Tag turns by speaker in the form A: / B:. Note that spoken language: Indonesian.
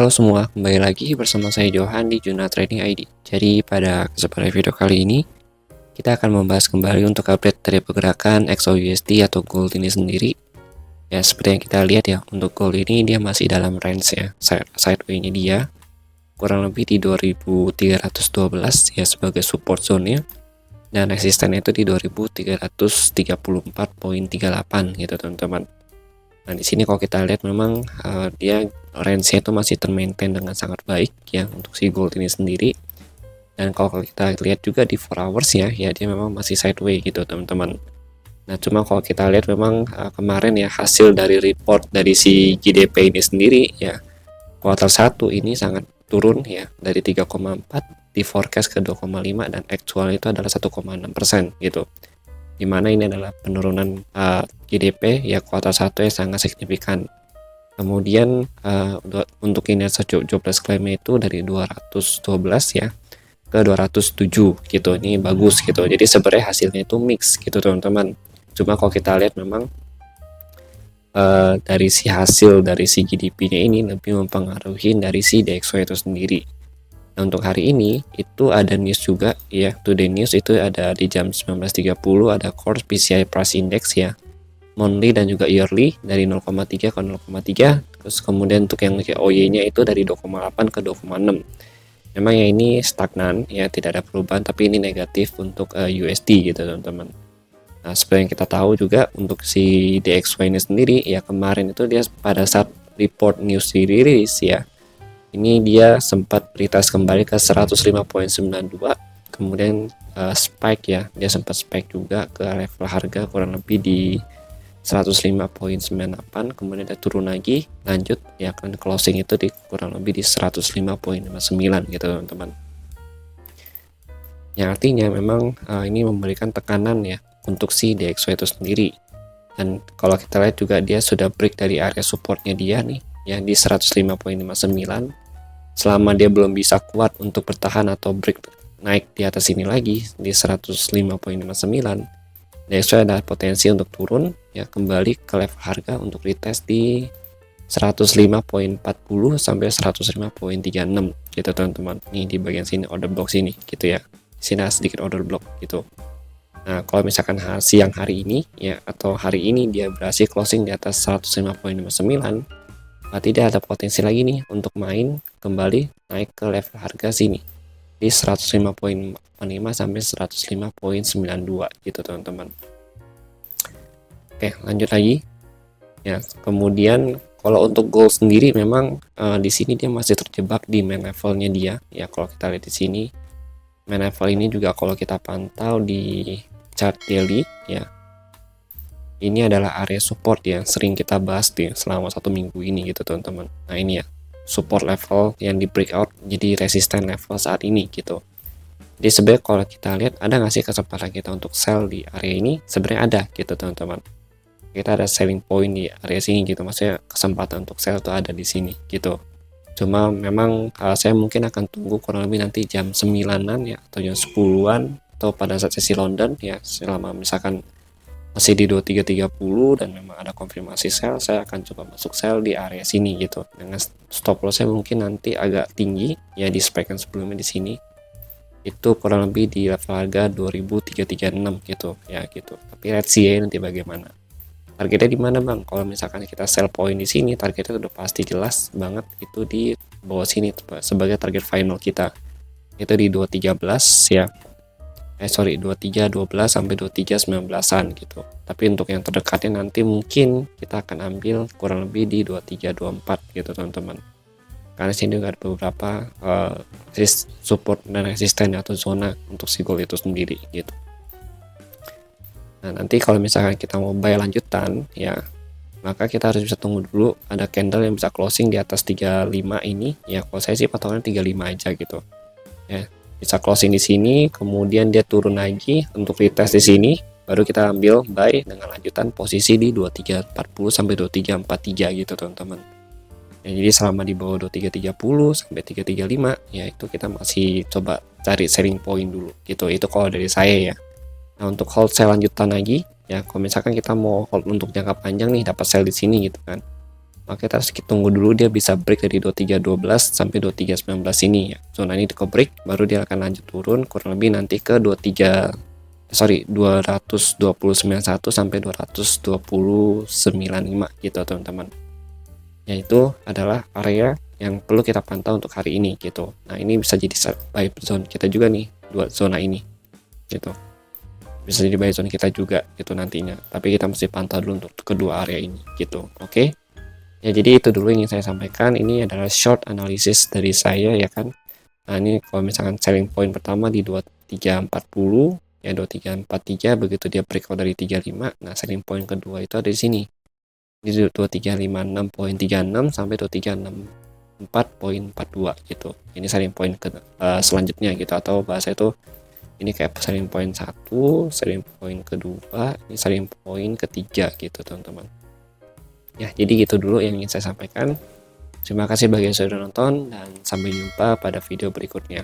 A: Halo semua, kembali lagi bersama saya Johan di Juna Trading ID. Jadi pada kesempatan video kali ini kita akan membahas kembali untuk update dari pergerakan XAUUSD atau gold ini sendiri. Ya seperti yang kita lihat ya, untuk gold ini dia masih dalam range ya, sideway-nya dia kurang lebih di 2312 ya sebagai support zone-nya, dan resistennya itu di 2334.38 gitu teman-teman. Nah di sini kalau kita lihat memang dia range-nya itu masih termaintain dengan sangat baik ya untuk si gold ini sendiri. Dan kalau kita lihat juga di 4 hours ya dia memang masih sideway gitu teman-teman. Nah cuma kalau kita lihat memang kemarin ya hasil dari report dari si GDP ini sendiri ya, kuartal 1 ini sangat turun ya dari 3,4 di forecast ke 2,5 dan actual itu adalah 1,6% gitu. Dimana ini adalah penurunan GDP ya kuartal 1 yang sangat signifikan. Kemudian untuk kinerja jobless claim itu dari 212 ya ke 207 gitu, ini bagus gitu. Jadi sebenarnya hasilnya itu mix gitu teman-teman. Cuma kalau kita lihat memang dari si hasil dari si GDP-nya ini lebih mempengaruhi dari si DXY itu sendiri. Nah, untuk hari ini itu ada news juga ya, today news itu ada di jam 19.30 ada core PCI price index ya, monthly dan juga yearly dari 0,3 ke 0,3. Terus kemudian untuk yang OY-nya itu dari 2,8 ke 2,6. Memang ya ini stagnan ya, tidak ada perubahan, tapi ini negatif untuk USD gitu teman-teman. Nah seperti yang kita tahu juga untuk si DXY ini sendiri ya, kemarin itu dia pada saat report news dirilis ya, ini dia sempat retest kembali ke 105.92, kemudian spike ya, dia sempat spike juga ke level harga kurang lebih di 105.98, kemudian dia turun lagi lanjut ya kan, closing itu di kurang lebih di 105.59 gitu teman-teman. Yang artinya memang ini memberikan tekanan ya untuk si DXY itu sendiri. Dan kalau kita lihat juga dia sudah break dari area supportnya dia nih ya di 105.59. Selama dia belum bisa kuat untuk bertahan atau break naik di atas ini lagi di 105.59, DXY ada potensi untuk turun ya kembali ke level harga untuk retest di 105.40 sampai 105.36 gitu teman-teman. Nih di bagian sini order block sini gitu ya. Sini ada sedikit order block gitu. Nah, kalau misalkan siang hari ini ya atau hari ini dia berhasil closing di atas 105.59, berarti dia ada potensi lagi nih untuk main kembali naik ke level harga sini di 105.45 sampai 105.92 gitu teman-teman. Oke, lanjut lagi. Ya, kemudian kalau untuk gold sendiri memang di sini dia masih terjebak di main levelnya dia. Ya, kalau kita lihat di sini main level ini juga kalau kita pantau di chart daily ya, ini adalah area support yang sering kita bahas selama 1 minggu ini gitu teman-teman. Nah ini ya support level yang di breakout jadi resisten level saat ini gitu. Jadi sebenarnya kalau kita lihat ada nggak sih kesempatan kita untuk sell di area ini? Sebenarnya ada gitu teman-teman. Kita ada selling point di area sini gitu, maksudnya kesempatan untuk sell itu ada di sini gitu. Cuma memang saya mungkin akan tunggu kurang lebih nanti jam 9-an ya atau jam 10-an atau pada saat sesi London ya, selama misalkan masih di 2330 dan memang ada konfirmasi sell, saya akan coba masuk sell di area sini gitu. Dengan stop loss saya mungkin nanti agak tinggi ya, di spekan sebelumnya di sini itu kurang lebih di level harga 2336 gitu ya gitu. Tapi let's see ya nanti bagaimana. Targetnya di mana bang? Kalau misalkan kita sell point di sini, targetnya udah pasti jelas banget itu di bawah sini sebagai target final kita. Itu di 213 ya. 2312 sampai 2319-an gitu. Tapi untuk yang terdekatnya nanti mungkin kita akan ambil kurang lebih di 2324 gitu teman-teman. Karena sini juga ada beberapa support dan resisten atau zona untuk si gold itu sendiri gitu. Nah nanti kalau misalkan kita mau buy lanjutan ya, maka kita harus bisa tunggu dulu ada candle yang bisa closing di atas 35 ini ya. Kalau saya sih patokannya 35 aja gitu ya, bisa closing di sini, kemudian dia turun lagi untuk retest di sini, baru kita ambil buy dengan lanjutan posisi di 2340 sampai 2343 gitu teman-teman ya. Jadi selama di bawah 2330 sampai 335 ya, itu kita masih coba cari selling point dulu gitu. Itu kalau dari saya ya. Nah untuk hold sell lanjutan lagi ya, kalau misalkan kita mau hold untuk jangka panjang nih, dapat sell di sini gitu kan, Maka kita harus tunggu dulu dia bisa break dari 2312 sampai 2319 ini ya. Zona ini di break baru dia akan lanjut turun kurang lebih nanti ke 22091 sampai 22095 gitu teman-teman. Yaitu adalah area yang perlu kita pantau untuk hari ini gitu. Nah, ini bisa jadi buy zone kita juga nih, dua zona ini gitu. Bisa jadi buy zone kita juga gitu nantinya. Tapi kita mesti pantau dulu untuk kedua area ini gitu. Oke. Ya, jadi itu dulu yang ingin saya sampaikan. Ini adalah short analysis dari saya ya kan. Nah, ini kalau misalkan selling point pertama di 2340 ya, 2343 begitu dia breakout dari 35. Nah, selling point kedua itu ada di sini. Di 2356.36 sampai 2364.42 gitu. Ini selling point selanjutnya gitu, atau bahasa itu ini kayak selling point 1, selling point kedua, ini selling point ketiga gitu teman-teman. Ya, jadi gitu dulu yang ingin saya sampaikan. Terima kasih bagi yang sudah nonton dan sampai jumpa pada video berikutnya.